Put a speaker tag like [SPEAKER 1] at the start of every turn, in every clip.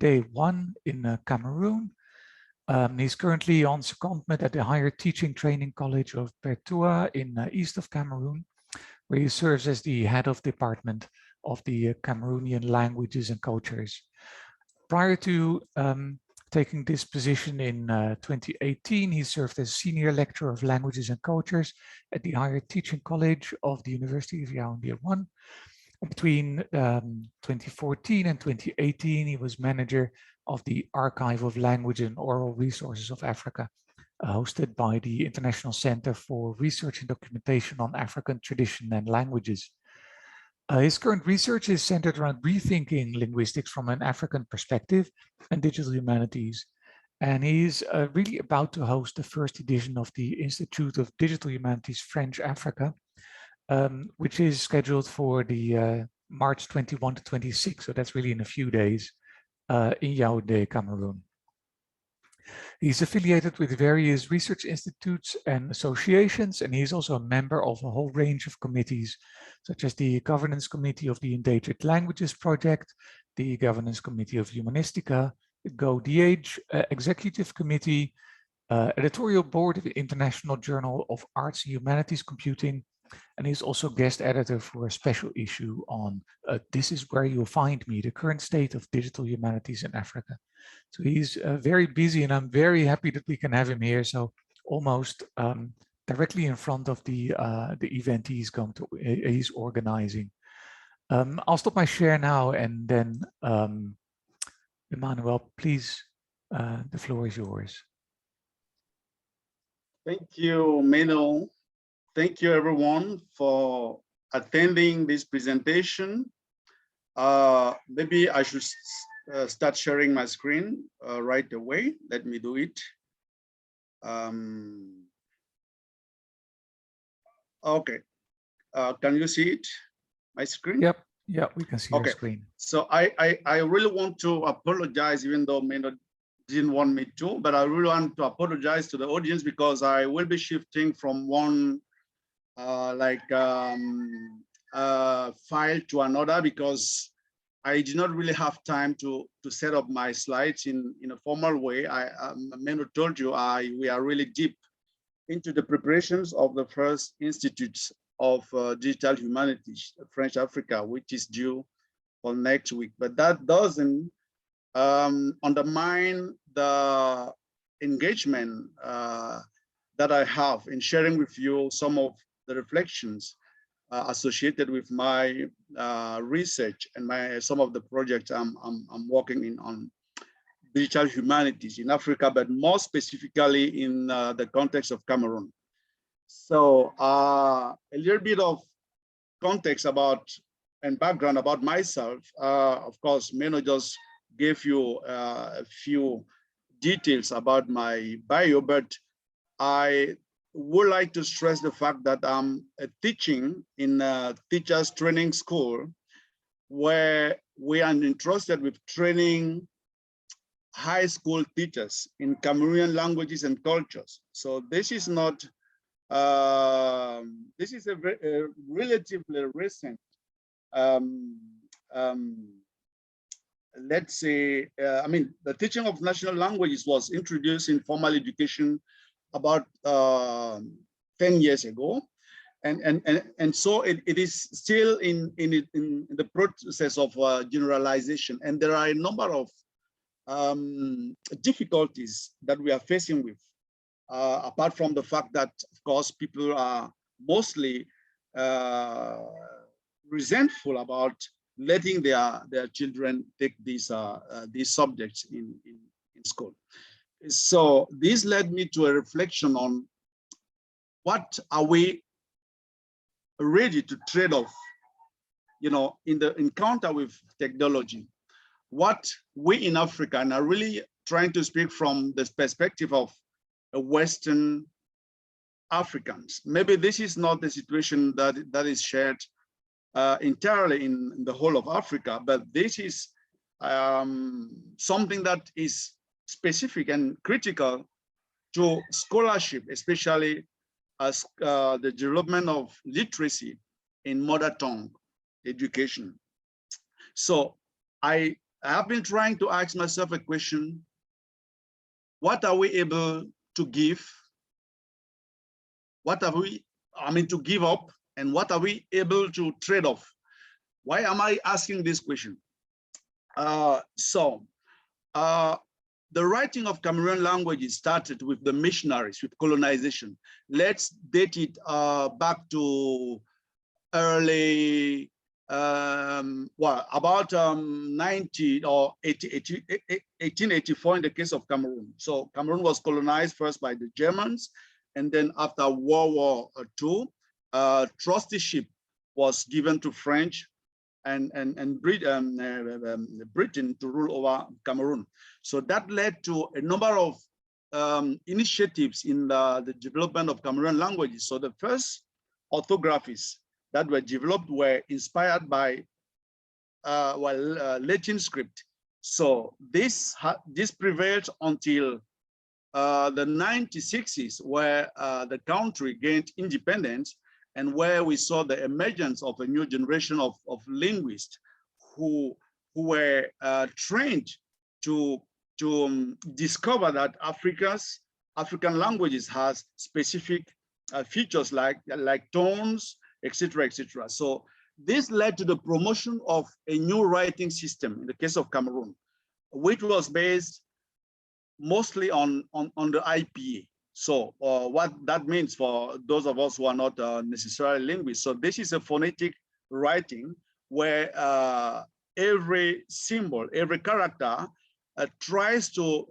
[SPEAKER 1] day 1 in Cameroon. He's currently on secondment at the Higher Teaching Training College of Pertua in east of Cameroon, where he serves as the head of department of the Cameroonian languages and cultures. Prior to taking this position in 2018, he served as senior lecturer of languages and cultures at the Higher Teaching College of the University of Yaoundé 1. Between 2014 and 2018, he was manager of the Archive of Language and Oral Resources of Africa, hosted by the International Center for Research and Documentation on African Tradition and Languages. His current research is centered around rethinking linguistics from an African perspective and digital humanities. And he's really about to host the first edition of the Institute of Digital Humanities French Africa, which is scheduled for the March 21 to 26. So that's really in a few days in Yaoundé, Cameroon. He's affiliated with various research institutes and associations, and he's also a member of a whole range of committees, such as the Governance Committee of the Endangered Languages Project, the Governance Committee of Humanistica, the GoDH Executive Committee, Editorial Board of the International Journal of Arts and Humanities Computing, and he's also guest editor for a special issue on This Is Where You'll Find Me, the current state of digital humanities in Africa. So he's very busy, and I'm very happy that we can have him here. So almost directly in front of the event he's organizing. I'll stop my share now, and then Emmanuel, please, the floor is yours.
[SPEAKER 2] Thank you, Meno. Thank you, everyone, for attending this presentation. Maybe I should start sharing my screen right away. Let me do it. Okay. Can you see it? My screen?
[SPEAKER 1] Yep. Yeah, we can see your screen.
[SPEAKER 2] So I really want to apologize, even though Meno didn't want me to, but I really want to apologize to the audience because I will be shifting from one file to another because I did not really have time to set up my slides in a formal way. Meno told you we are really deep into the preparations of the first institutes of Digital Humanities, French Africa, which is due for next week. But that doesn't undermine the engagement that I have in sharing with you some of the reflections associated with my research and some of the projects I'm working in on digital humanities in Africa, but more specifically in the context of Cameroon. So a little bit of context about and background about myself. Of course, Meno just gave you a few details about my bio, but I would like to stress the fact that I'm teaching in a teachers training school where we are entrusted with training high school teachers in Cameroonian languages and cultures. So this is not, this is a relatively recent, let's say, I mean, the teaching of national languages was introduced in formal education about 10 years ago. And so it is still in the process of generalization. And there are a number of difficulties that we are facing with, apart from the fact that, of course, people are mostly resentful about letting their children take these subjects in school. So this led me to a reflection on what are we ready to trade off, you know, in the encounter with technology. What we in Africa, and are really trying to speak from the perspective of Western Africans. Maybe this is not the situation that is shared entirely in the whole of Africa, but this is something that is specific and critical to scholarship, especially as the development of literacy in mother tongue education. So I I have been trying to ask myself a question: what are we able to give? What are we, to give up? And what are we able to trade off? Why am I asking this question? The writing of Cameroon languages started with the missionaries, with colonization. Let's date it back to early, about 90 or 1884 in the case of Cameroon. So Cameroon was colonized first by the Germans, and then after World War II, trusteeship was given to French and Britain to rule over Cameroon. So that led to a number of initiatives in the development of Cameroon languages. So the first orthographies that were developed were inspired by Latin script. So this prevailed until the 1960s, where the country gained independence, and where we saw the emergence of a new generation of linguists who were trained to discover that African languages has specific features like tones, etc., etc. So this led to the promotion of a new writing system in the case of Cameroon, which was based mostly on the IPA. So what that means for those of us who are not necessarily linguists. So this is a phonetic writing where every symbol, every character tries to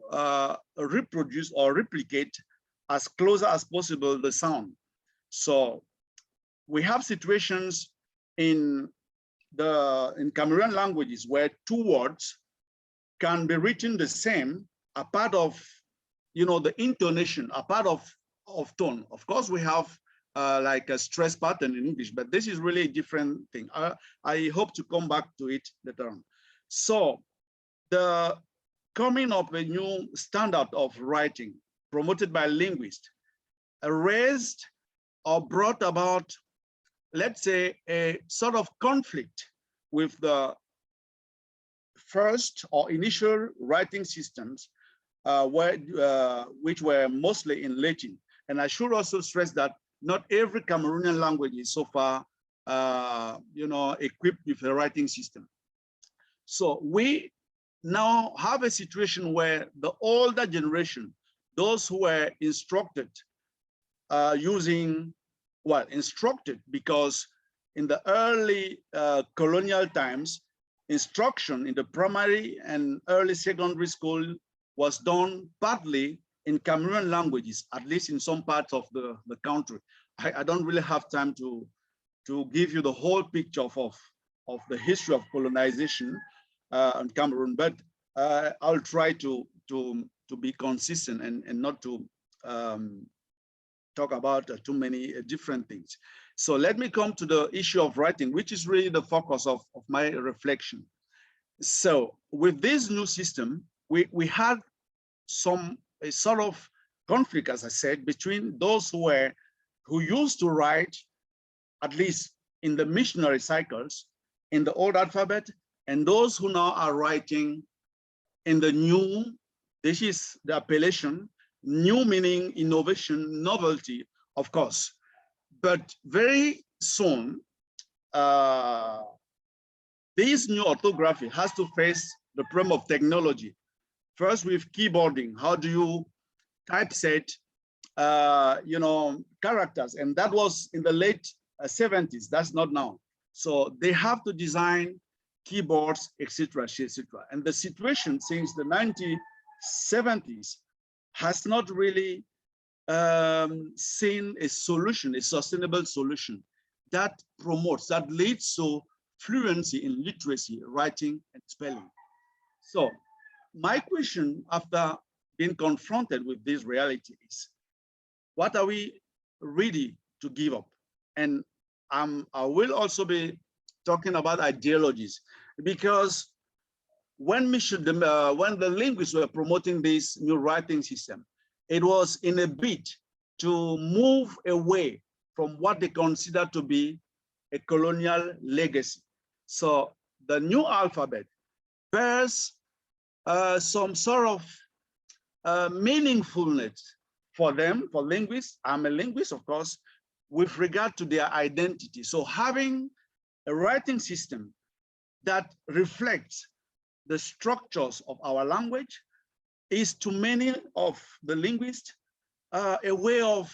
[SPEAKER 2] reproduce or replicate as close as possible the sound. So we have situations in Cameroon languages where two words can be written the same, a part of the intonation, a part of tone. Of course, we have like a stress pattern in English, but this is really a different thing. I hope to come back to it later on. So the coming of a new standard of writing promoted by linguists raised or brought about, let's say, a sort of conflict with the first or initial writing systems, which were mostly in Latin. And I should also stress that not every Cameroonian language is so far, equipped with a writing system. So we now have a situation where the older generation, those who were instructed instructed because in the early colonial times, instruction in the primary and early secondary school was done partly in Cameroon languages, at least in some parts of the country. I don't really have time to give you the whole picture of the history of colonization in Cameroon, but I'll try to be consistent and not to talk about too many different things. So let me come to the issue of writing, which is really the focus of my reflection. So with this new system, we had a sort of conflict, as I said, between those who used to write, at least in the missionary cycles, in the old alphabet, and those who now are writing in the new. This is the appellation, new meaning innovation, novelty, of course. But very soon, this new orthography has to face the problem of technology. First with keyboarding, how do you typeset, characters? And that was in the late 70s, that's not now. So they have to design keyboards, etc., etc. And the situation since the 1970s has not really seen a solution, a sustainable solution that promotes, that leads to fluency in literacy, writing, and spelling. So my question after being confronted with this reality is, what are we ready to give up? And I will also be talking about ideologies, because when the linguists were promoting this new writing system, it was in a bid to move away from what they consider to be a colonial legacy. So the new alphabet bears some sort of meaningfulness for them, for linguists. I'm a linguist, of course, with regard to their identity. So having a writing system that reflects the structures of our language is, to many of the linguists, a way of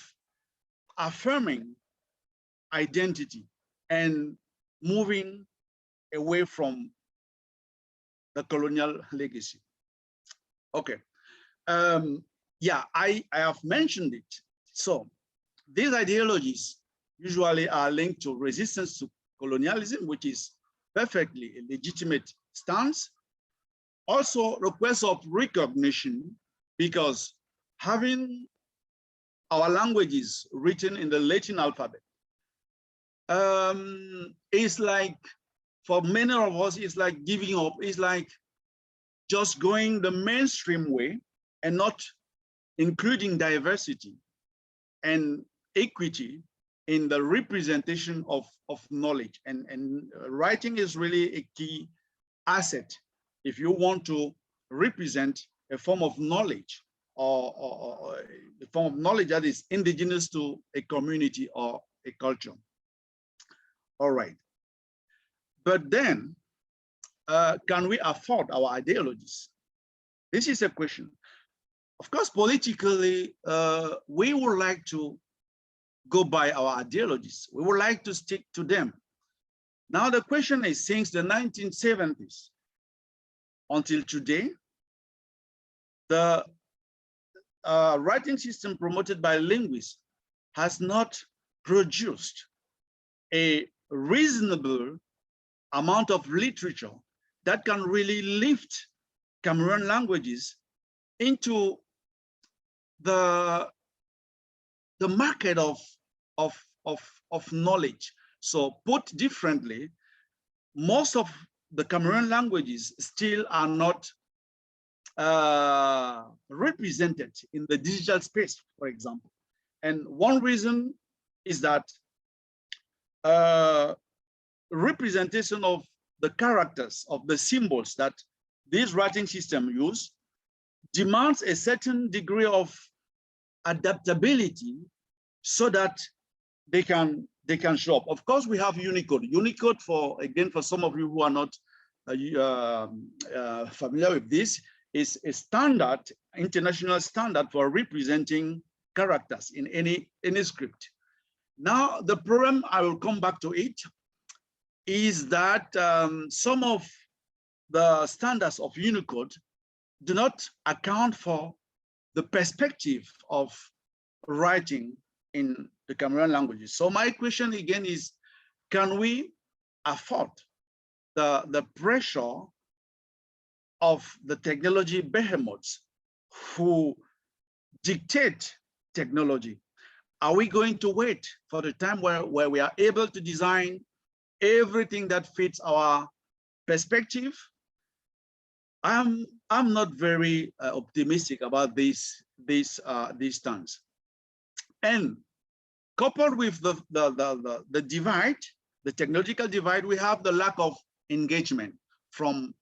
[SPEAKER 2] affirming identity and moving away from the colonial legacy. Okay. Yeah, I have mentioned it. So these ideologies usually are linked to resistance to colonialism, which is perfectly a legitimate stance. Also, requests of recognition, because having our languages written in the Latin alphabet is like, for many of us, it's like giving up. It's like just going the mainstream way and not including diversity and equity in the representation of knowledge. And writing is really a key asset if you want to represent a form of knowledge, or a form of knowledge that is indigenous to a community or a culture. All right. But then, can we afford our ideologies? This is a question. Of course, politically, we would like to go by our ideologies. We would like to stick to them. Now, the question is, since the 1970s until today, the writing system promoted by linguists has not produced a reasonable amount of literature that can really lift Cameroon languages into the market of knowledge. So put differently, most of the Cameroon languages still are not represented in the digital space, for example. And one reason is that representation of the characters, of the symbols that this writing system use, demands a certain degree of adaptability so that they can show up. Of course, we have Unicode. Unicode, for some of you who are not familiar with this, is a standard, international standard for representing characters in any script. Now, the problem, I will come back to it, is that some of the standards of Unicode do not account for the perspective of writing in the Cameroon languages. So my question again is, can we afford the pressure of the technology behemoths who dictate technology? Are we going to wait for the time where we are able to design everything that fits our perspective? I'm not very optimistic about these stance. And coupled with the divide, the technological divide, we have the lack of engagement from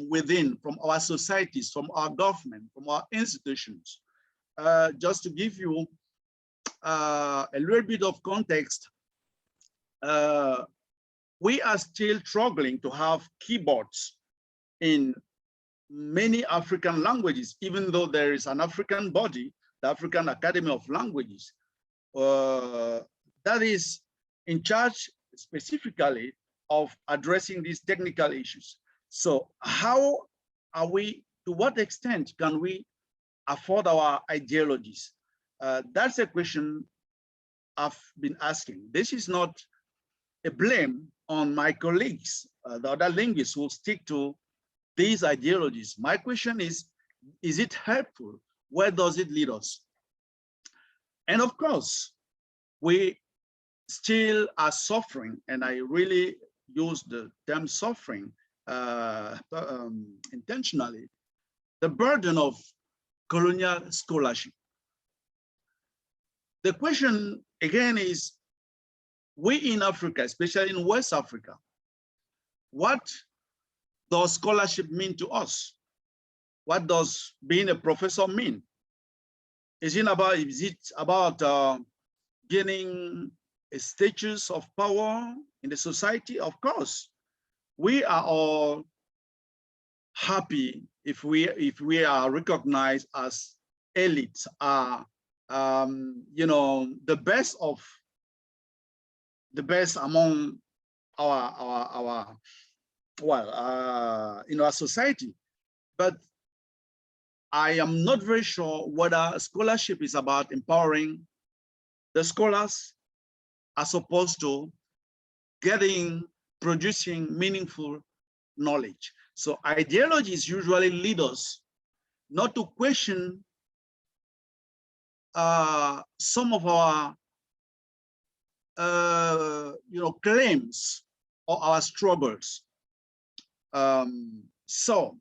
[SPEAKER 2] within, from our societies, from our government, from our institutions. Just to give you a little bit of context, we are still struggling to have keyboards in many African languages, even though there is an African body, the African Academy of Languages, that is in charge specifically of addressing these technical issues. So how are we, to what extent can we afford our ideologies? That's a question I've been asking. This is not a blame on my colleagues, the other linguists who stick to these ideologies. My question is it helpful? Where does it lead us? And of course, we still are suffering, and I really use the term suffering intentionally, the burden of colonial scholarship. The question again is, we in Africa, especially in West Africa, what does scholarship mean to us? What does being a professor mean? Is it about gaining a status of power in the society? Of course, we are all happy if we are recognized as elites, are the best among our in our society. But I am not very sure whether scholarship is about empowering the scholars as opposed to producing meaningful knowledge. So ideologies usually lead us not to question some of our claims or our struggles. So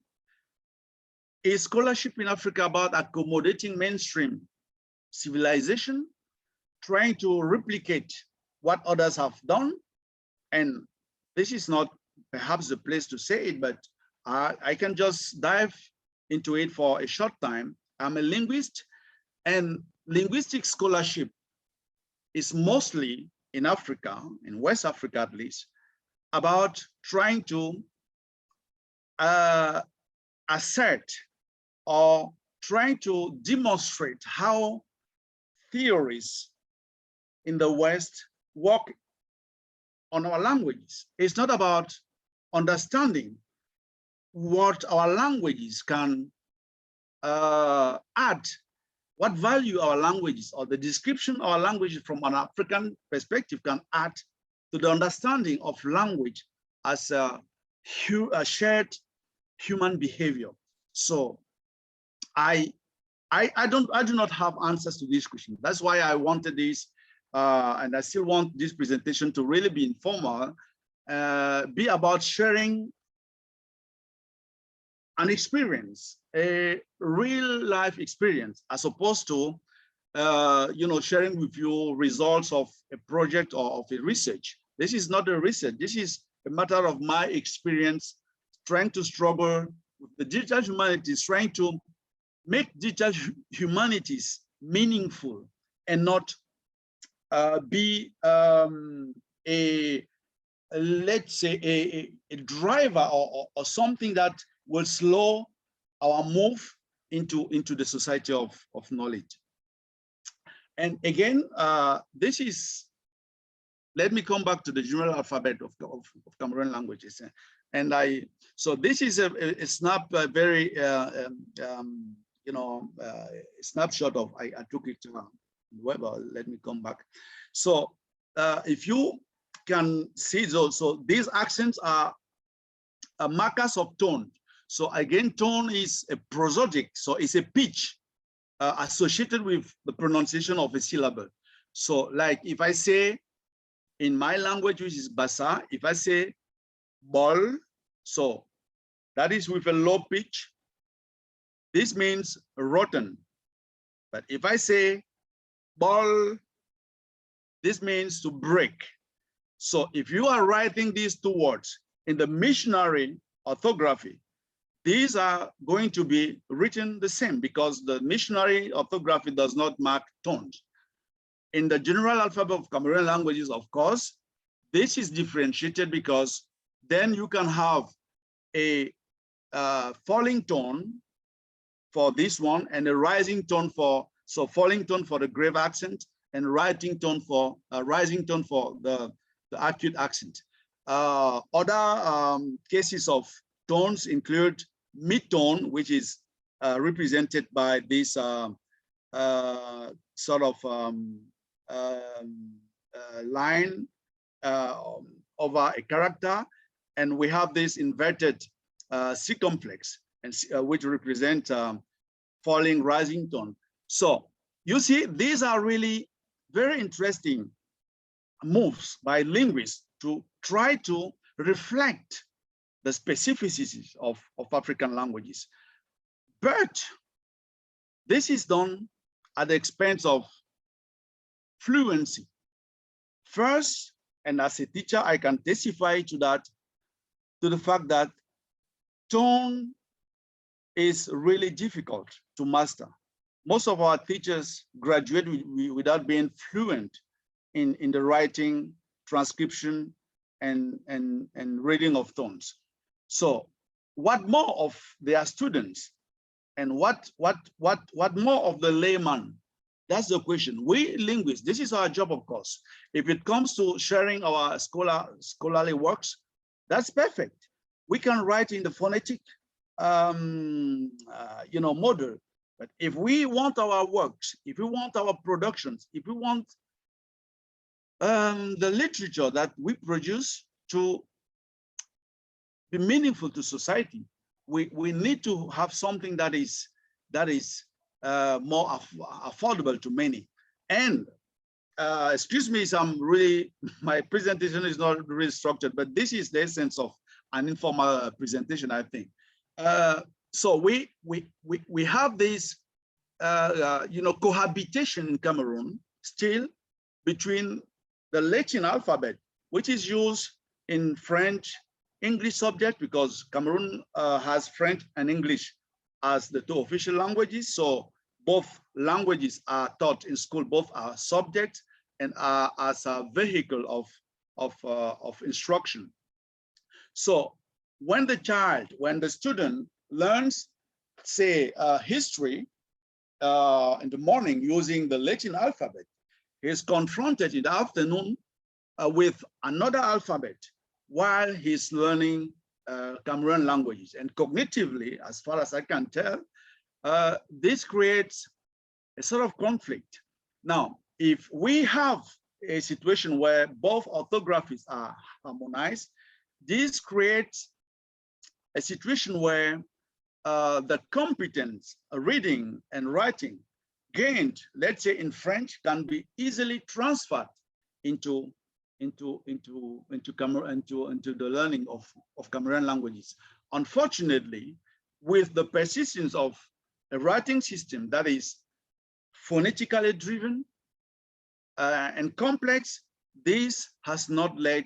[SPEAKER 2] is scholarship in Africa about accommodating mainstream civilization, trying to replicate what others have done? And this is not perhaps the place to say it, but I can just dive into it for a short time. I'm a linguist, and linguistic scholarship is mostly in Africa, in West Africa at least, about trying to assert or trying to demonstrate how theories in the West work on our languages. It's not about understanding what our languages can add, what value our languages or the description of our languages from an African perspective can add to the understanding of language as a shared human behavior. So I do not have answers to this question. That's why I wanted this, and I still want this presentation to really be informal, be about sharing an experience, a real life experience, as opposed to sharing with you results of a project or of a research. This is not a research. This is a matter of my experience trying to struggle with the digital humanities, trying to make digital humanities meaningful and not be let's say a driver or something that will slow our move into the society of knowledge. And again, this is, let me come back to the general alphabet of Cameroon languages. And so this is a very snapshot of, I took it to Weber. Let me come back. So if you can see those, so these accents are markers of tone. So again, tone is a prosodic, so it's a pitch associated with the pronunciation of a syllable. So like if I say in my language, which is Bassa, if I say ball, so that is with a low pitch. This means rotten. But if I say ball, this means to break. So if you are writing these two words in the missionary orthography, these are going to be written the same because the missionary orthography does not mark tones. In the general alphabet of Cameroon languages, of course, this is differentiated because then you can have a falling tone for this one and a rising tone for, so falling tone for the grave accent and rising tone for the acute accent. Other cases of tones include mid-tone, which is represented by this sort of line over a character, and we have this inverted circumflex, and which represent falling rising tone. So you see, these are really very interesting moves by linguists to try to reflect the specificities of African languages. But this is done at the expense of fluency. First, and as a teacher, I can testify to that, to the fact that tone is really difficult to master. Most of our teachers graduate without being fluent in the writing, transcription, and reading of tones. So what more of their students, and what more of the layman? That's the question. We linguists, this is our job, of course. If it comes to sharing our scholarly works, that's perfect. We can write in the phonetic model. But if we want our works, if we want our productions, if we want the literature that we produce to be meaningful to society, we need to have something that is more affordable to many. And excuse me, my presentation is not really structured, but this is the essence of an informal presentation, I think. So we have this cohabitation in Cameroon still between the Latin alphabet, which is used in French, English subject, because Cameroon has French and English as the two official languages. So both languages are taught in school, both are subjects and are as a vehicle of instruction. So when the student learns, say, history in the morning using the Latin alphabet, he is confronted in the afternoon with another alphabet while he's learning Cameroon languages. And cognitively, as far as I can tell, this creates a sort of conflict. Now, if we have a situation where both orthographies are harmonized, this creates a situation where the competence reading and writing gained, let's say in French, can be easily transferred into the learning of Cameroon languages. Unfortunately, with the persistence of a writing system that is phonetically driven and complex, this has not led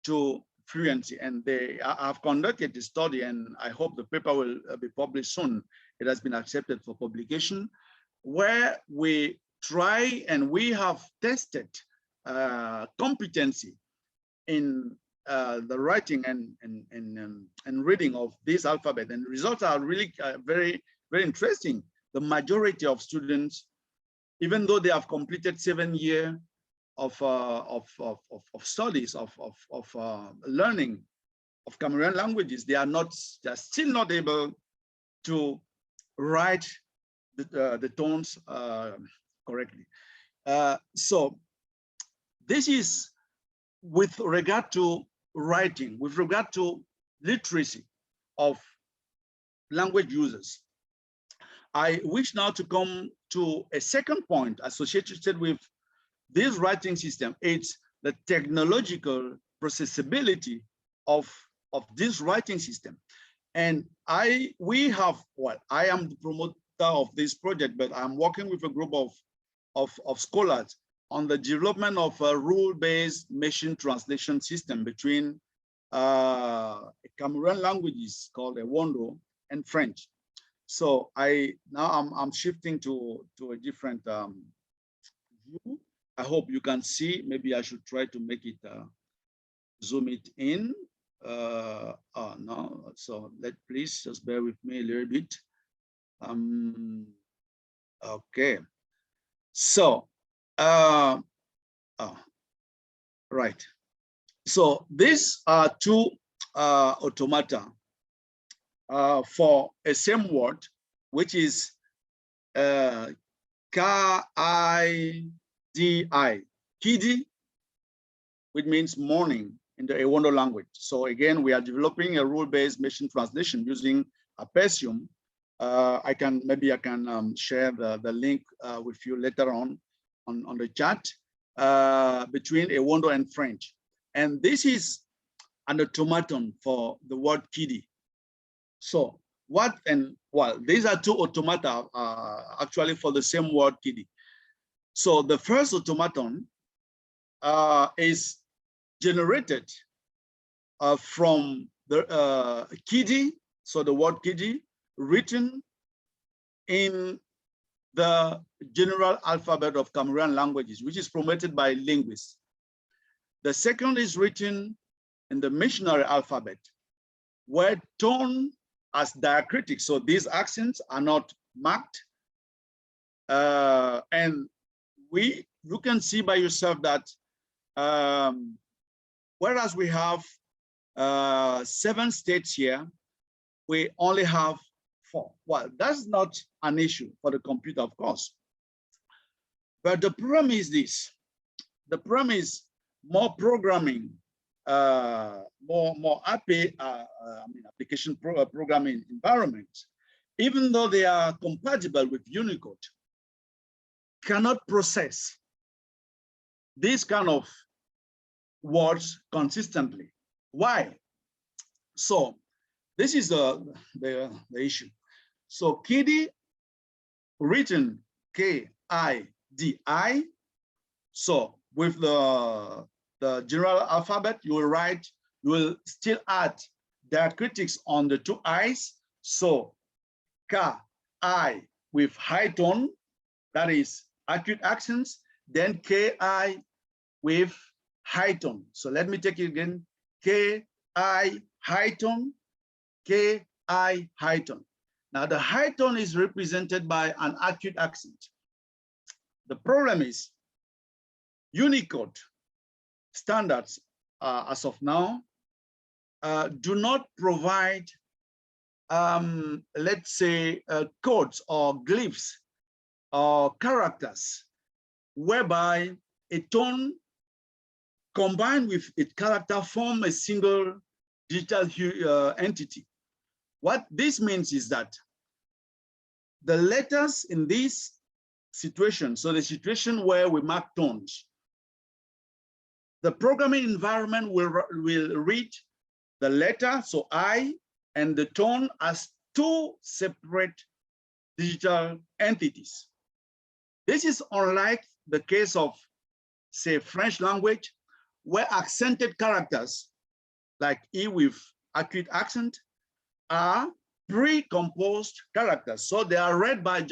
[SPEAKER 2] to fluency. And they have conducted a study, and I hope the paper will be published soon. It has been accepted for publication, where we try and we have tested competency in the writing and reading of this alphabet, and results are really very, very interesting. The majority of students, even though they have completed 7 years of studies of learning of Cameroon languages, they are still not able to write the tones correctly. So this is with regard to writing, with regard to literacy of language users. I wish now to come to a second point associated with this writing system. It's the technological processability of this writing system. And I am the promoter of this project, but I'm working with a group of scholars on the development of a rule-based machine translation system between Cameroon languages called Ewondo and French. So now I'm shifting to a different view. I hope you can see. Maybe I should try to make it zoom it in. No, so please just bear with me a little bit. Okay. So right. So these are two automata for a same word, which is K-I-D-I, Kidi, which means morning in the Ewondo language. So again, we are developing a rule-based machine translation using Apessium. Maybe I can share the link with you later on the chat between Ewondo and French. And this is an automaton for the word Kidi. So these are two automata actually for the same word Kidi. So the first automaton is generated from the Kidi So the word Kidi written in the general alphabet of Cameroonian languages, which is promoted by linguists. The second is written in the missionary alphabet, where tone as diacritic. So these accents are not marked. And you can see by yourself that whereas we have 7 states here, we only have 4. Well, that's not an issue for the computer, of course. But the problem is this. The problem is more programming, more application programming environments, even though they are compatible with Unicode, cannot process these kind of words consistently. Why? So this is the issue. So Kidi, written K-I-D-I. So with the general alphabet, you will still add diacritics on the 2 I's. So K-I with high tone, that is acute accents, then K-I with high tone. So let me take it again. K-I high tone, K-I high tone. Now the high tone is represented by an acute accent. The problem is Unicode standards as of now do not provide, let's say, codes or glyphs or characters whereby a tone combined with its character form a single digital entity. What this means is that the letters in this situation, so the situation where we mark tones, the programming environment will read the letter, so I, and the tone as 2 separate digital entities. This is unlike the case of, say, French language, where accented characters like E with acute accent are pre-composed characters. So they are read by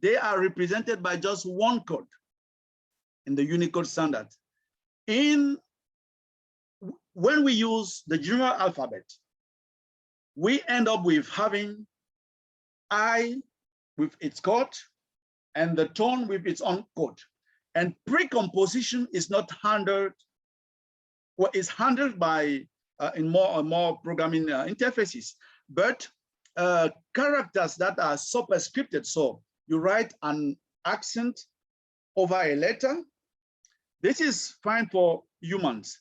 [SPEAKER 2] they are represented by just 1 code in the Unicode standard. When we use the general alphabet, we end up with having I with its code and the tone with its own code. And pre-composition is not handled, well, it's handled by in more programming interfaces, but characters that are superscripted. So you write an accent over a letter. This is fine for humans,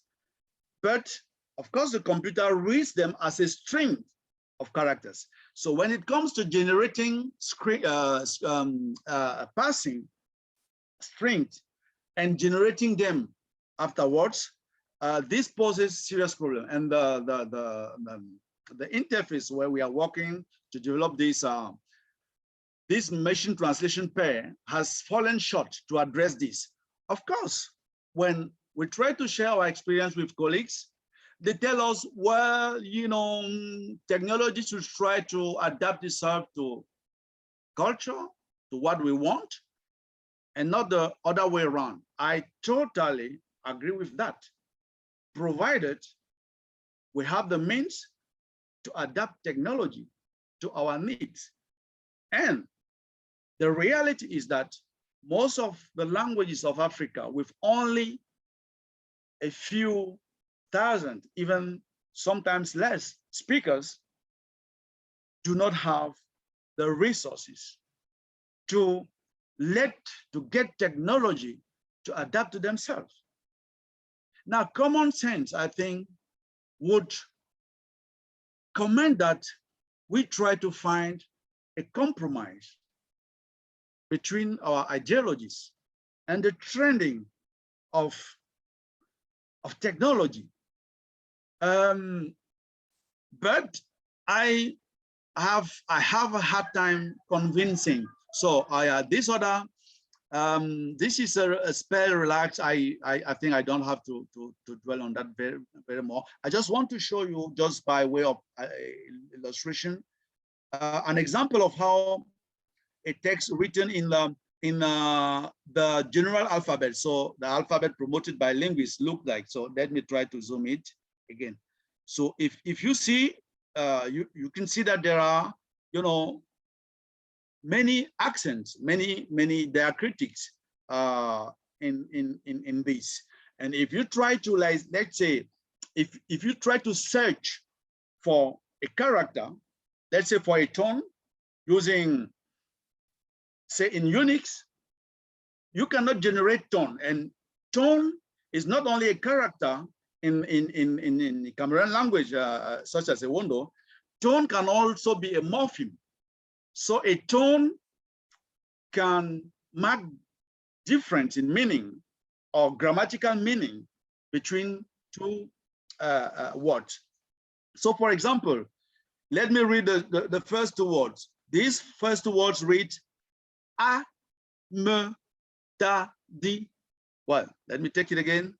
[SPEAKER 2] but of course the computer reads them as a string of characters. So when it comes to generating passing strings and generating them afterwards, this poses serious problem. And the interface where we are working to develop this machine translation pair has fallen short to address this. Of course, when we try to share our experience with colleagues, they tell us, well, you know, technology should try to adapt itself to culture, to what we want, and not the other way around. I totally agree with that, provided we have the means to adapt technology to our needs. And the reality is that most of the languages of Africa, with only a few thousand, even sometimes less speakers, do not have the resources to get technology to adapt to themselves. Now, common sense, I think, would commend that we try to find a compromise between our ideologies and the trending of technology. But I have a hard time convincing. So this other This is a spell relax. I think I don't have to dwell on that very more. I just want to show you, just by way of illustration, an example of how a text written in the general alphabet, so the alphabet promoted by linguists, look like. So let me try to zoom it again. So if you see, you can see that there are, you know, many accents, many diacritics in this. And if you try to, like, let's say, if you try to search for a character, let's say for a tone, using, say, in Unix, you cannot generate tone. And tone is not only a character in the Cameroon language, such as a Wondo. Tone can also be a morpheme. So a tone can mark difference in meaning or grammatical meaning between two words. So, for example, let me read the first two words. These first two words read a, me, ta, di. Well, let me take it again.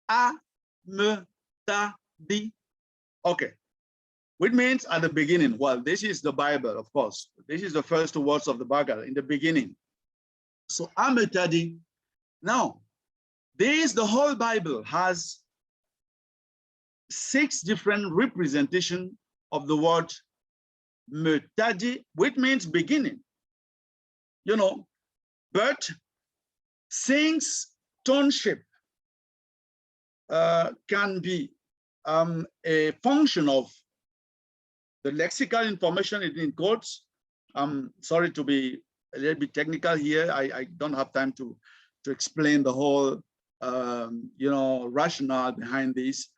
[SPEAKER 2] A, me, ta, di. Okay. Which means at the beginning. Well, this is the Bible, of course. This is the first two words of the Bible in the beginning. So ametadi. Now, the whole Bible has 6 different representations of the word metadi, which means beginning. You know, but since tone shape can be a function of the lexical information it encodes. I'm sorry to be a little bit technical here. I don't have time to explain the whole, you know, rationale behind these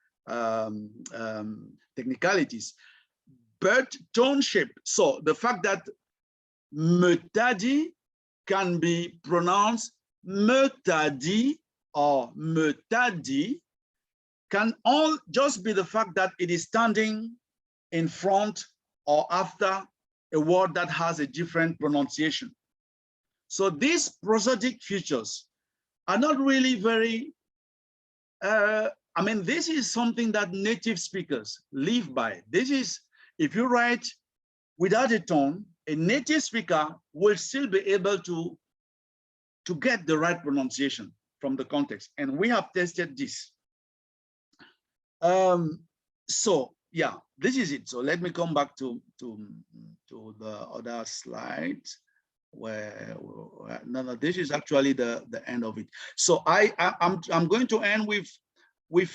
[SPEAKER 2] technicalities. But tone shape. So the fact that metadi can be pronounced metadi or metadi can all just be the fact that it is standing in front or after a word that has a different pronunciation. So these prosodic features are not really very, I mean, this is something that native speakers live by. This is, if you write without a tone, a native speaker will still be able to get the right pronunciation from the context. And we have tested this. So yeah, this is it. So let me come back to the other slide where no, this is actually the end of it. So I'm going to end with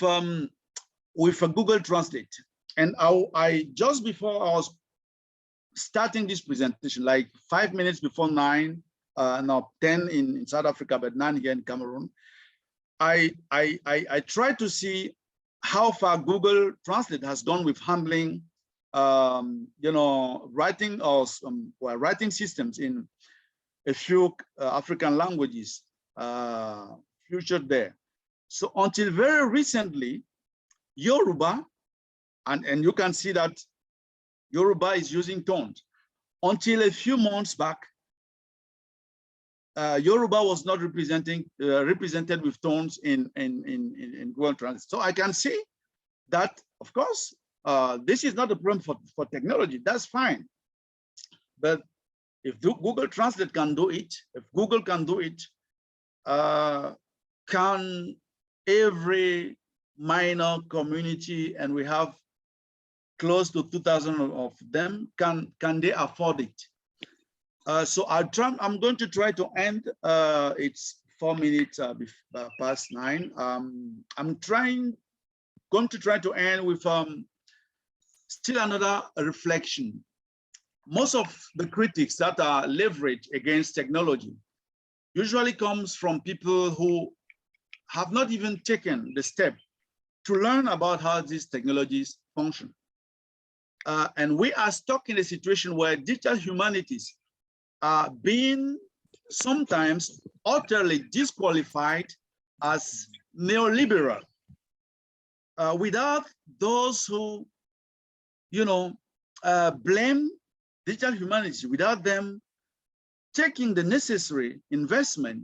[SPEAKER 2] a Google Translate. And I just before I was starting this presentation, like 5 minutes before 9, no, 10 in South Africa, but 9 here in Cameroon, I tried to see how far Google Translate has gone with handling, you know, writing or writing systems in a few African languages featured there. So until very recently, Yoruba, and you can see that Yoruba is using tones. Until a few months back, Yoruba was not represented with tones in Google Translate. So I can see that, of course, this is not a problem for technology. That's fine. But if Google Translate can do it, if Google can do it, can every minor community, and we have close to 2,000 of them, can they afford it? So I'm going to try to end. It's 4 minutes past 9. I'm going to try to end with still another reflection. Most of the critics that are leveraged against technology usually comes from people who have not even taken the step to learn about how these technologies function. And we are stuck in a situation where digital humanities are being sometimes utterly disqualified as neoliberal, without those who, you know, blame digital humanities, without them taking the necessary investment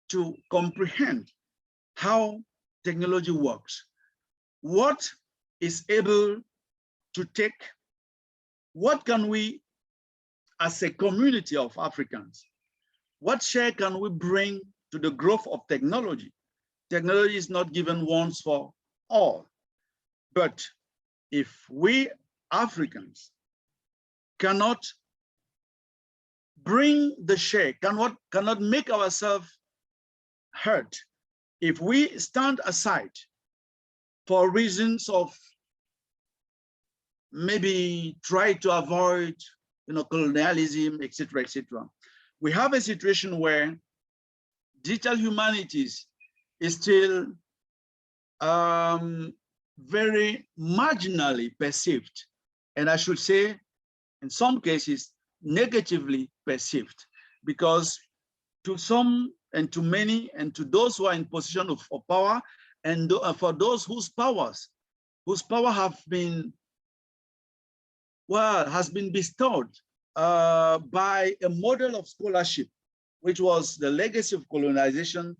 [SPEAKER 2] to comprehend how technology works. What is able to take, what can we, as a community of Africans, what share can we bring to the growth of technology? Technology is not given once for all, but if we Africans cannot bring the share, cannot make ourselves heard, if we stand aside for reasons of maybe try to avoid, colonialism, etc., etc., we have a situation where digital humanities is still very marginally perceived, and I should say, in some cases, negatively perceived, because to some and to many and to those who are in position of power, and for those whose power have been, has been bestowed by a model of scholarship, which was the legacy of colonization,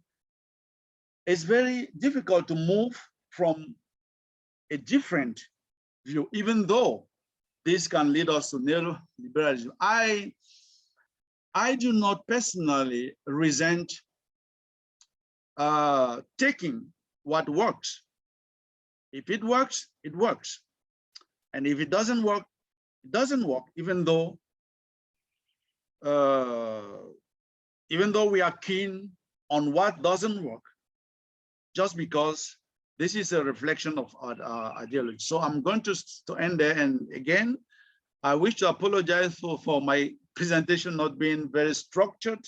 [SPEAKER 2] it's very difficult to move from a different view, even though this can lead us to neoliberalism. I do not personally resent taking what works. If it works, it works. And if it doesn't work, it doesn't work, even though we are keen on what doesn't work, just because this is a reflection of our ideology. So I'm going to end there. And again, I wish to apologize for my presentation not being very structured.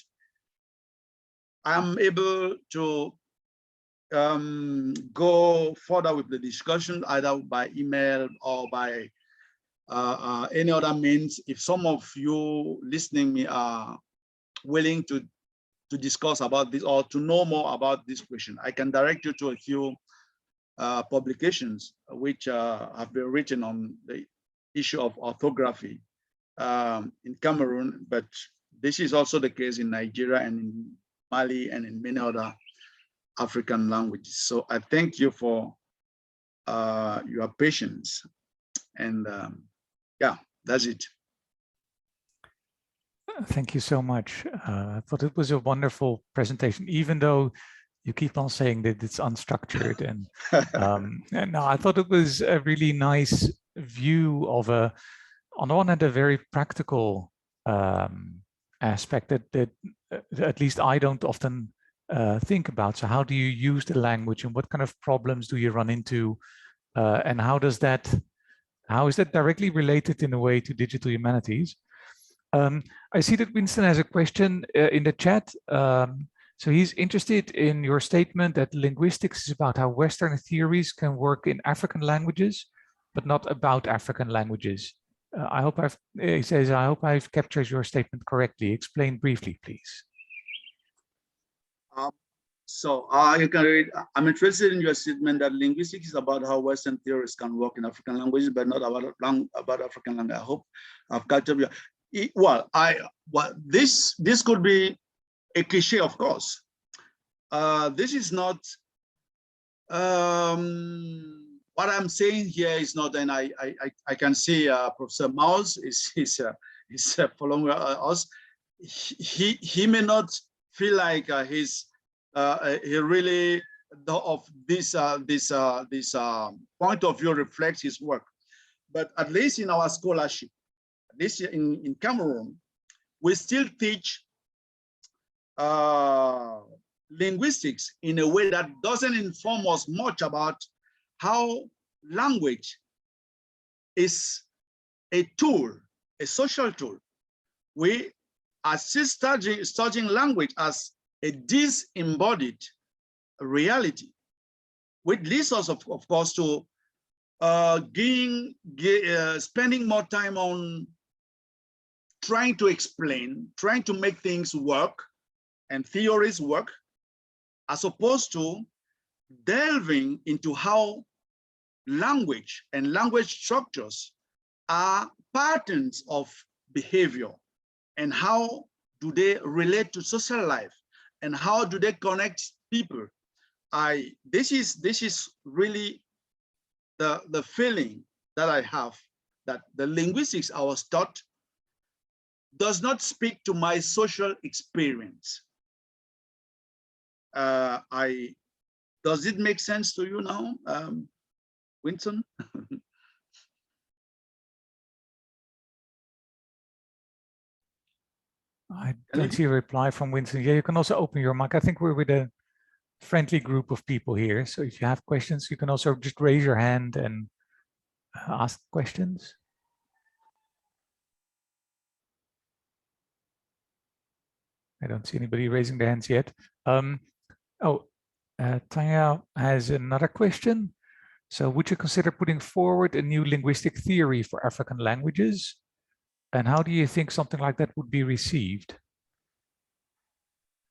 [SPEAKER 2] I'm able to go further with the discussion, either by email or by any other means. If some of you listening me are willing to discuss about this or to know more about this question, I can direct you to a few publications which have been written on the issue of orthography in Cameroon, but this is also the case in Nigeria and in Mali and in many other African languages. So I thank you for your patience, and yeah, that's it.
[SPEAKER 1] Thank you so much. I thought it was a wonderful presentation, even though you keep on saying that it's unstructured. And, and I thought it was a really nice view of on the one hand, a very practical aspect that at least I don't often think about. So how do you use the language, and what kind of problems do you run into? And how is that directly related in a way to digital humanities? I see that Winston has a question in the chat. So he's interested in your statement that linguistics is about how Western theories can work in African languages, but not about African languages. He says, I hope I've captured your statement correctly. Explain briefly, please.
[SPEAKER 2] So you can read, I'm interested in your statement that linguistics is about how Western theories can work in African languages, but not about African language. I hope I've captured you. This could be a cliche, of course. This is not what I'm saying here is not, and I can see Professor Maus is following us. He may not feel like he really of this point of view reflects his work, but at least in our scholarship, at least in Cameroon, we still teach linguistics in a way that doesn't inform us much about how language is a tool, a social tool. We are still studying language as a disembodied reality, which leads us, of course, to spending more time on trying to explain, trying to make things work and theories work, as opposed to delving into how language and language structures are patterns of behavior and how do they relate to social life and how do they connect people? This is really the feeling that I have, that the linguistics I was taught does not speak to my social experience. Does it make sense to you now, Winston?
[SPEAKER 1] I don't see a reply from Winston. Yeah, you can also open your mic. I think we're with a friendly group of people here. So if you have questions, you can also just raise your hand and ask questions. I don't see anybody raising their hands yet. Tanya has another question. So would you consider putting forward a new linguistic theory for African languages? And how do you think something like that would be received?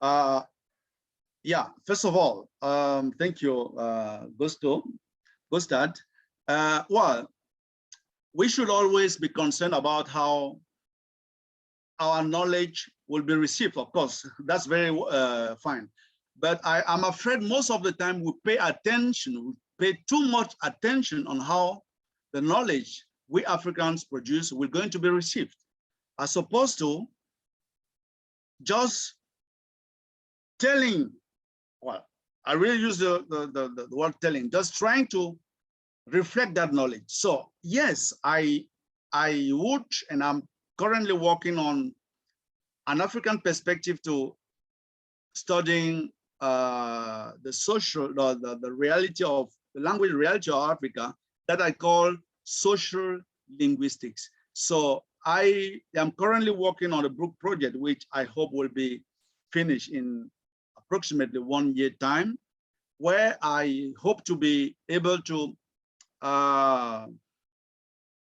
[SPEAKER 2] Yeah, first of all, thank you, Gustad. Well, we should always be concerned about how our knowledge will be received. Of course, that's very fine. But I'm afraid most of the time we pay too much attention on how the knowledge we Africans produce will going to be received, as opposed to just telling, well, I really use the word telling, just trying to reflect that knowledge. So yes, I would, and I'm currently working on an African perspective to studying the social, the reality of the language reality of Africa, that I call social linguistics. So I am currently working on a book project, which I hope will be finished in approximately 1 year time, where I hope to be able to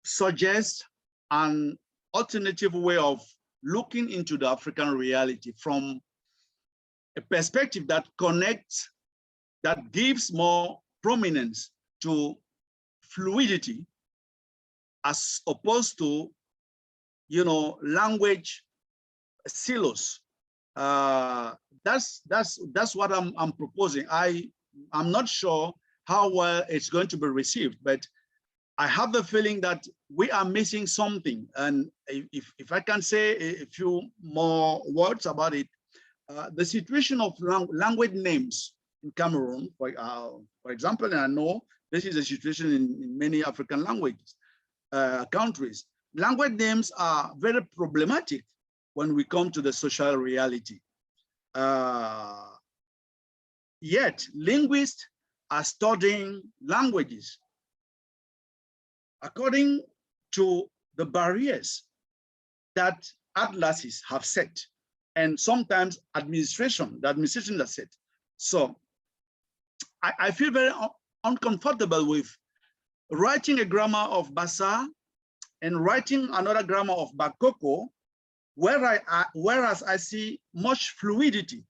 [SPEAKER 2] suggest an alternative way of looking into the African reality from a perspective that connects, that gives more prominence to fluidity, as opposed to, you know, language silos. That's what I'm proposing. I'm not sure how well it's going to be received, but I have the feeling that we are missing something. And if I can say a few more words about it, the situation of language names in Cameroon, for example, and I know this is a situation in many African languages, countries. Language names are very problematic when we come to the social reality. Yet, linguists are studying languages according to the barriers that atlases have set, and sometimes the administration has set. So I feel very uncomfortable with writing a grammar of Bassa and writing another grammar of Bakoko, whereas I see much fluidity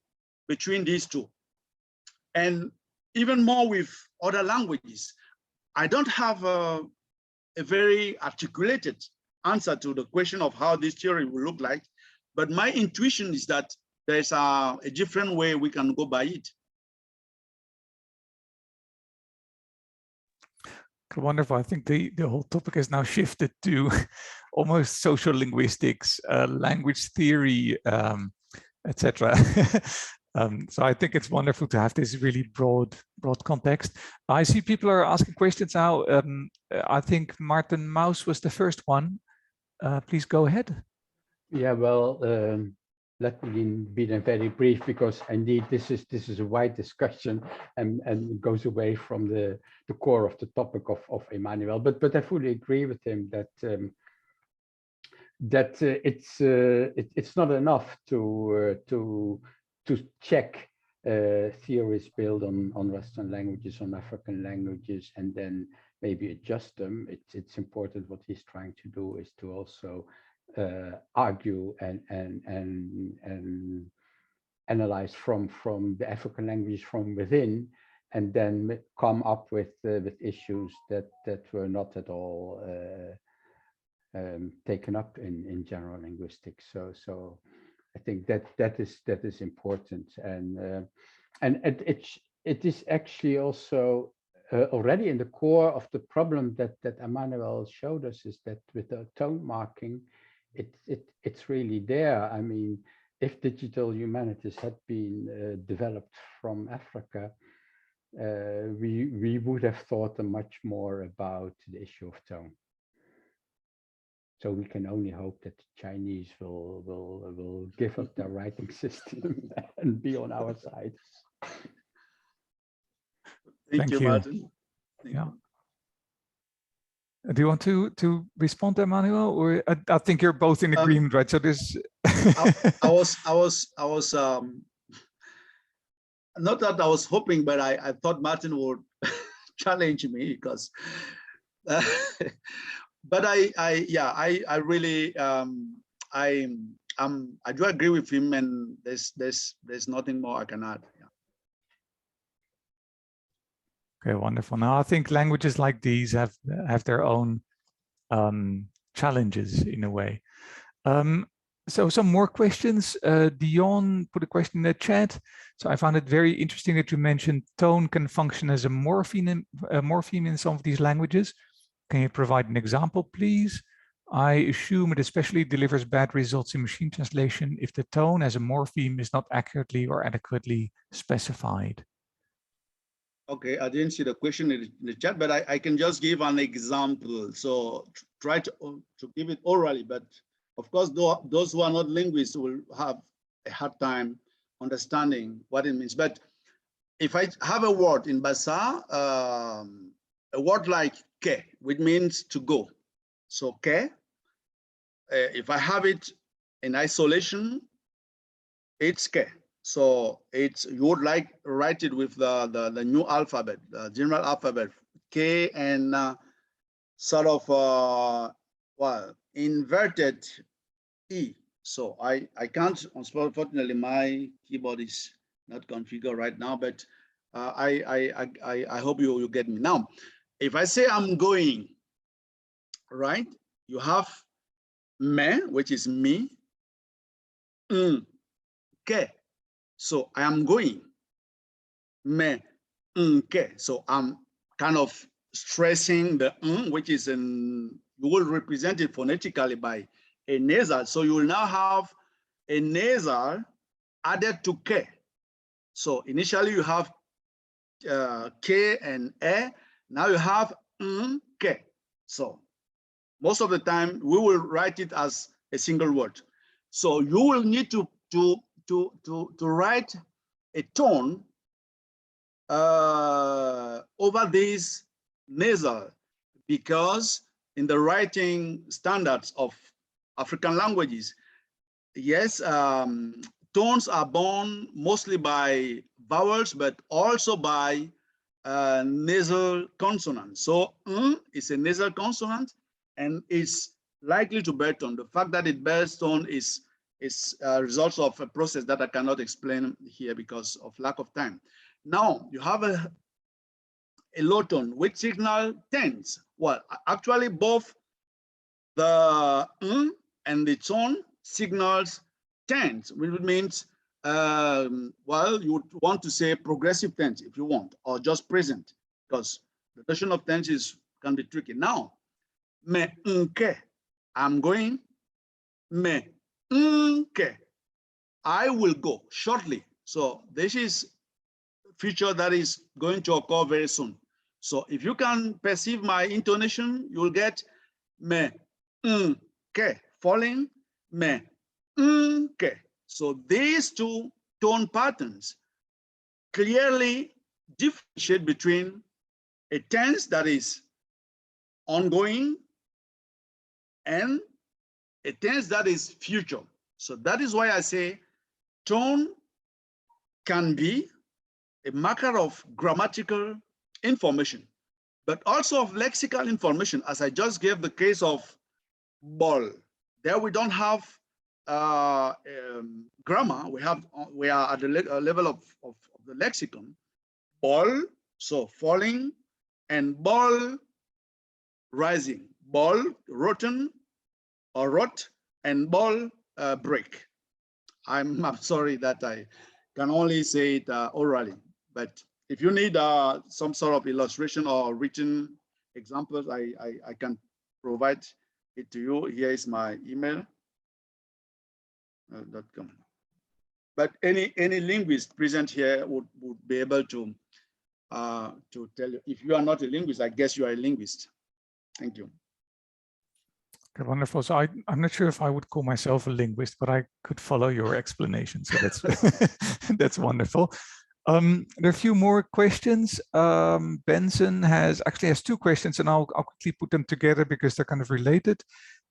[SPEAKER 2] between these two. And even more with other languages. I don't have a very articulated answer to the question of how this theory will look like, but my intuition is that there's a different way we can go by it.
[SPEAKER 1] Wonderful. I think the whole topic has now shifted to almost social linguistics, language theory, etc. So I think it's wonderful to have this really broad context. I see people are asking questions now. I think Martin Maus was the first one. Please go ahead.
[SPEAKER 3] Yeah, well, let me be then very brief, because indeed this is a wide discussion and goes away from the core of the topic of Emmanuel. But I fully agree with him that it's not enough to check theories built on Western languages, on African languages, and then maybe adjust them. It's important. What he's trying to do is to also argue and analyze from the African languages from within, and then come up with issues that were not at all taken up in general linguistics. So I I think that is important, and it is actually also already in the core of the problem that Emmanuel showed us, is that with the tone marking, it's really there. I mean, if digital humanities had been developed from Africa, we would have thought much more about the issue of tone. So we can only hope that the Chinese will give up their writing system and be on our side.
[SPEAKER 2] Thank you, Martin. Thank you.
[SPEAKER 1] Do you want to respond, Emmanuel, or I think you're both in agreement, right? So this.
[SPEAKER 2] I was not that I was hoping, but I thought Martin would challenge me, because. But I really I do agree with him, and there's nothing more I can add. Yeah.
[SPEAKER 1] Okay, wonderful. Now I think languages like these have their own challenges in a way. So some more questions. Dion put a question in the chat. So I found it very interesting that you mentioned tone can function as a morpheme in some of these languages. Can you provide an example, please? I assume it especially delivers bad results in machine translation if the tone as a morpheme is not accurately or adequately specified.
[SPEAKER 2] Okay, I didn't see the question in the chat, but I can just give an example. So try to give it orally, but of course, those who are not linguists will have a hard time understanding what it means. But if I have a word in Basa, a word like ke, which means to go. So ke, if I have it in isolation, it's ke. So you would like write it with the new alphabet, the general alphabet, K, and sort of well, inverted E. So I can't, unfortunately my keyboard is not configured right now, but I hope you get me. Now, if I say I'm going, right, you have me, which is me, ke. So I am going, me, ke. So I'm kind of stressing the which is you will represent it phonetically by a nasal. So you will now have a nasal added to ke. So initially you have k and e. Now you have ke. So most of the time we will write it as a single word. So you will need to write a tone over this nasal, because in the writing standards of African languages, yes, tones are born mostly by vowels, but also by nasal consonants. So is a nasal consonant, and it's likely to bear tone. The fact that it bears tone is a result of a process that I cannot explain here because of lack of time. Now you have a low tone which signal tense. Well, actually both the and the tone signals tense, which means well, you would want to say progressive tense if you want, or just present, because the notion of tense can be tricky. Now, me nke, I'm going. Me nke, I will go shortly. So this is a feature that is going to occur very soon. So if you can perceive my intonation, you will get me nke falling, me nke. So these two tone patterns clearly differentiate between a tense that is ongoing and a tense that is future. So that is why I say tone can be a marker of grammatical information, but also of lexical information, as I just gave the case of ball. There we don't have grammar. We are at the level of the lexicon. Ball, so falling, and ball, rising. Ball, rotten or rot, and ball, break. I'm sorry that I can only say it orally, but if you need some sort of illustration or written examples, I can provide it to you. Here is my email. .com. But any linguist present here would be able to tell you. If you are not a linguist, I guess you are a linguist. Thank you.
[SPEAKER 1] Okay, wonderful. So I'm not sure if I would call myself a linguist, but I could follow your explanation. So that's that's wonderful. There are a few more questions. Benson actually has two questions, and I'll quickly put them together because they're kind of related.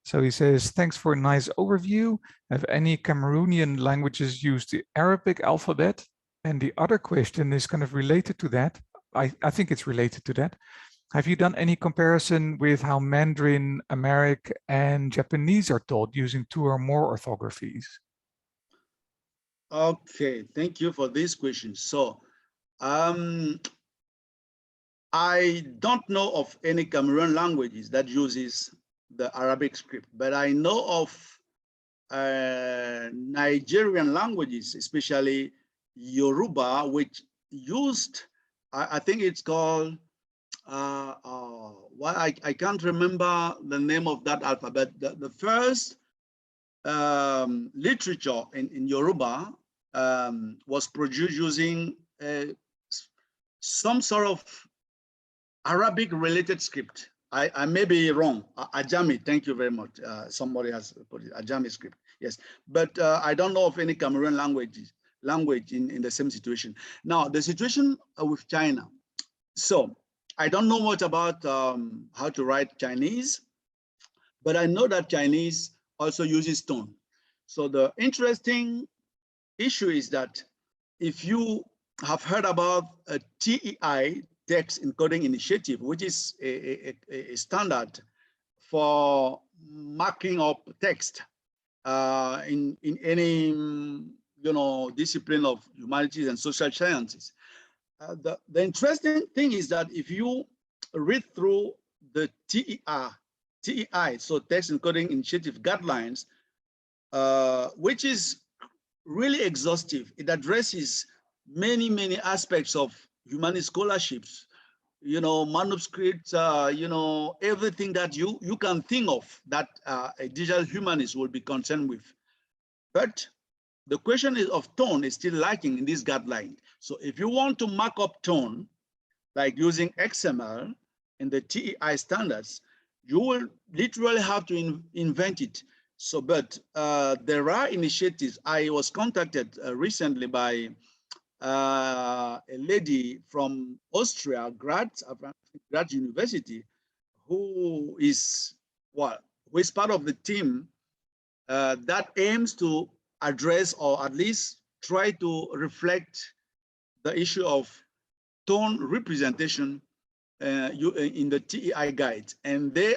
[SPEAKER 1] So he says, thanks for a nice overview. Have any Cameroonian languages used the Arabic alphabet? And the other question is kind of related to that. I think it's related to that. Have you done any comparison with how Mandarin, Amharic, and Japanese are taught using 2 or more orthographies?
[SPEAKER 2] Okay, thank you for this question. So, I don't know of any Cameroon languages that uses the Arabic script, but I know of Nigerian languages, especially Yoruba, which used, I think it's called, I can't remember the name of that alphabet. The first literature in Yoruba was produced using some sort of Arabic related script. I may be wrong. Ajami, thank you very much. Somebody has put it, Ajami script. Yes, but I don't know of any Cameroon language in the same situation. Now, the situation with China. So I don't know much about how to write Chinese, but I know that Chinese also uses tone. So the interesting issue is that if you have heard about a TEI, text encoding initiative, which is a standard for marking up text in any discipline of humanities and social sciences. The interesting thing is that if you read through the TEI, so text encoding initiative guidelines, which is really exhaustive, it addresses many aspects of humanist scholarships, manuscripts, everything that you can think of that a digital humanist will be concerned with. But the question of tone is still lacking in this guideline. So if you want to mark up tone, like using XML in the TEI standards, you will literally have to invent it. So, but there are initiatives. I was contacted recently by a lady from Austria, Graz University, who is part of the team that aims to address or at least try to reflect the issue of tone representation in the TEI guide. And they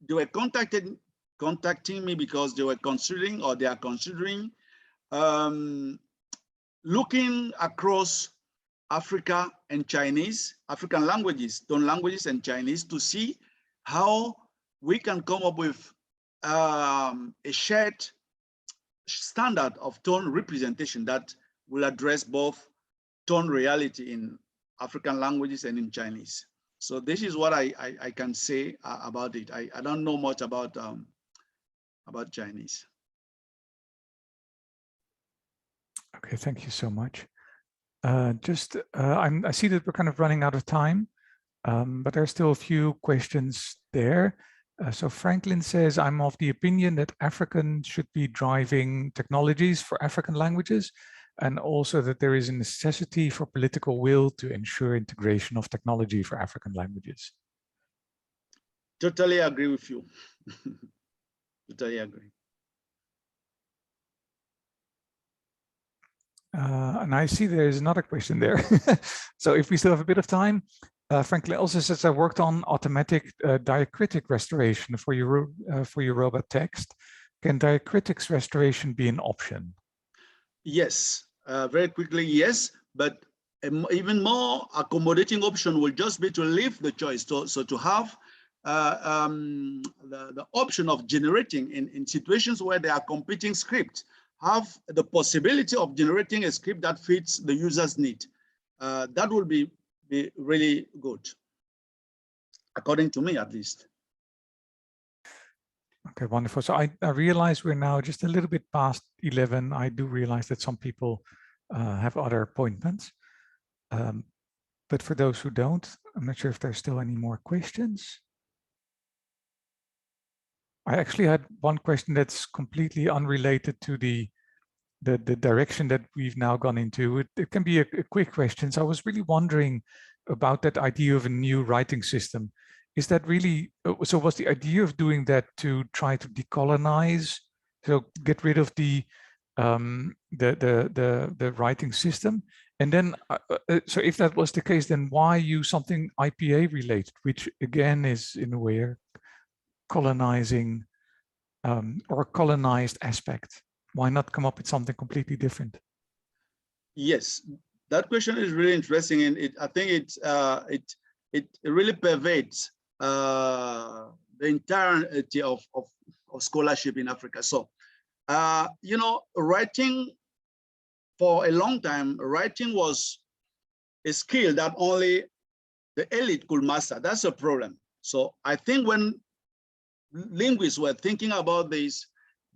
[SPEAKER 2] were contacting me because they were considering, or they are considering, looking across Africa and Chinese, African languages, tone languages and Chinese, to see how we can come up with a shared standard of tone representation that will address both tone reality in African languages and in Chinese. So this is what I can say about it. I don't know much about Chinese.
[SPEAKER 1] Okay, thank you so much. I see that we're kind of running out of time, but there are still a few questions there. So Franklin says, I'm of the opinion that African should be driving technologies for African languages, and also that there is a necessity for political will to ensure integration of technology for African languages.
[SPEAKER 2] Totally agree with you. Totally agree.
[SPEAKER 1] And I see there's another question there. So if we still have a bit of time, Franklin also says, I worked on automatic diacritic restoration for Yoruba text. Can diacritics restoration be an option?
[SPEAKER 2] Yes, very quickly, yes. But even more accommodating option will just be to leave the choice. So to have the option of generating in situations where there are competing scripts, have the possibility of generating a script that fits the user's need. That will be really good, according to me at least.
[SPEAKER 1] Okay, wonderful. So I realize we're now just a little bit past 11. I do realize that some people have other appointments. But for those who don't, I'm not sure if there's still any more questions. I actually had one question that's completely unrelated to the direction that we've now gone into. It can be a quick question. So I was really wondering about that idea of a new writing system. Is that really, so was the idea of doing that to try to decolonize, so get rid of the writing system? And then, so if that was the case, then why use something IPA related, which again is in a way a colonizing or colonized aspect? Why not come up with something completely different?
[SPEAKER 2] Yes, that question is really interesting, and I think it really pervades the entirety of scholarship in Africa. So, you know, writing, for a long time, writing was a skill that only the elite could master. That's a problem. So I think when linguists were thinking about this,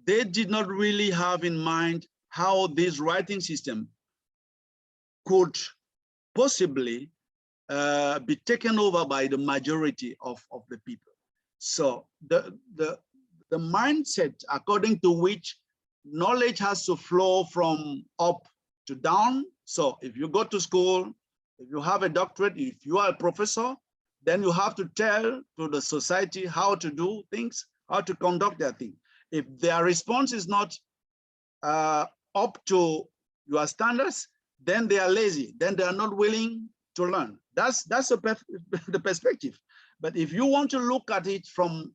[SPEAKER 2] they did not really have in mind how this writing system could possibly be taken over by the majority of the people. So the mindset according to which knowledge has to flow from up to down. So if you go to school, if you have a doctorate, if you are a professor, then you have to tell to the society how to do things, how to conduct their thing. If their response is not up to your standards, then they are lazy, then they are not willing to learn. That's the perspective. But if you want to look at it from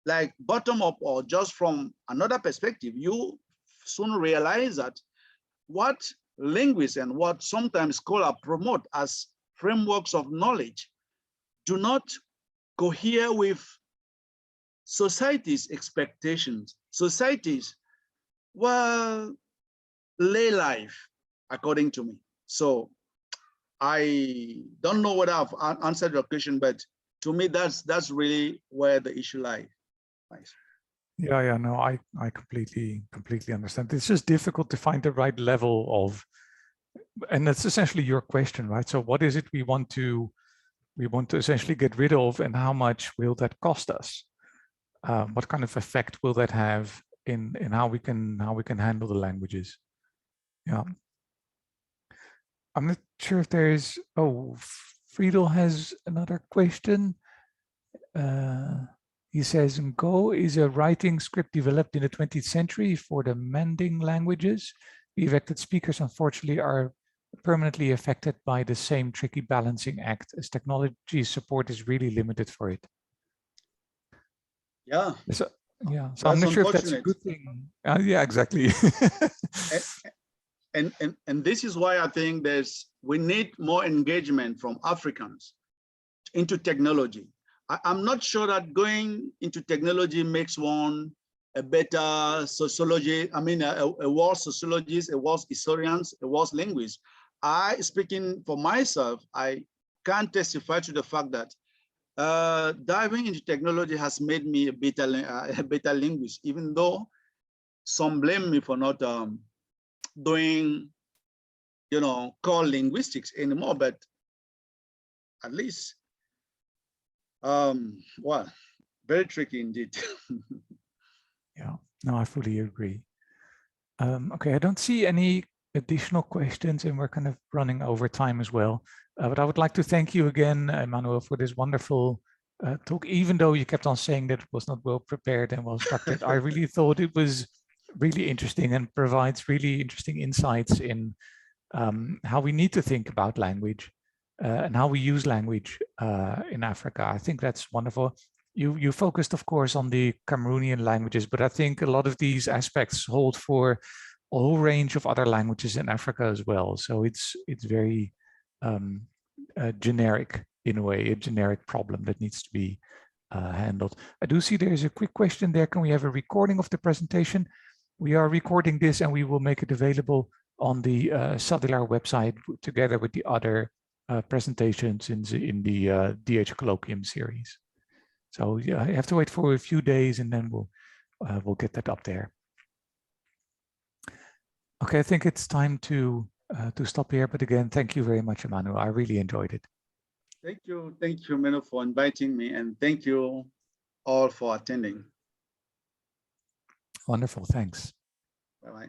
[SPEAKER 2] like bottom up or just from another perspective, you soon realize that what linguists and what sometimes scholars promote as frameworks of knowledge do not cohere with society's expectations. Society's, well, lay life, according to me. So I don't know whether I've answered your question, but to me, that's really where the issue lies. Nice.
[SPEAKER 1] Yeah, no, I completely understand. It's just difficult to find the right level of, and that's essentially your question, right? So what is it we want to essentially get rid of, and how much will that cost us? What kind of effect will that have in how we can handle the languages? Yeah. I'm not sure if there's, oh, Friedel has another question. He says, Go is a writing script developed in the 20th century for the Manding languages. The affected speakers, unfortunately, are permanently affected by the same tricky balancing act, as technology support is really limited for it.
[SPEAKER 2] Yeah.
[SPEAKER 1] So I'm not sure if that's a good thing. Yeah, exactly.
[SPEAKER 2] And this is why I think we need more engagement from Africans into technology. I'm not sure that going into technology makes one a better sociology, I mean, a worse sociologist, a worse historian, a worse linguist. Speaking for myself, I can testify to the fact that diving into technology has made me a better linguist, even though some blame me for not doing, you know, core linguistics anymore, but at least, well, very tricky indeed.
[SPEAKER 1] Yeah, no, I fully agree. Okay, I don't see any additional questions, and we're kind of running over time as well. But I would like to thank you again, Emmanuel, for this wonderful talk. Even though you kept on saying that it was not well prepared and well structured, I really thought it was really interesting and provides really interesting insights in how we need to think about language and how we use language in Africa. I think that's wonderful. You focused, of course, on the Cameroonian languages, but I think a lot of these aspects hold for a whole range of other languages in Africa as well. So it's very generic in a way, a generic problem that needs to be handled. I do see there's a quick question there. Can we have a recording of the presentation? We are recording this and we will make it available on the Cellular website together with the other presentations in the DH Colloquium series. So yeah, I have to wait for a few days and then we'll get that up there. Okay, I think it's time to stop here. But again, thank you very much, Emmanuel. I really enjoyed it.
[SPEAKER 2] Thank you, Menno, for inviting me, and thank you all for attending.
[SPEAKER 1] Wonderful, thanks.
[SPEAKER 2] Bye-bye.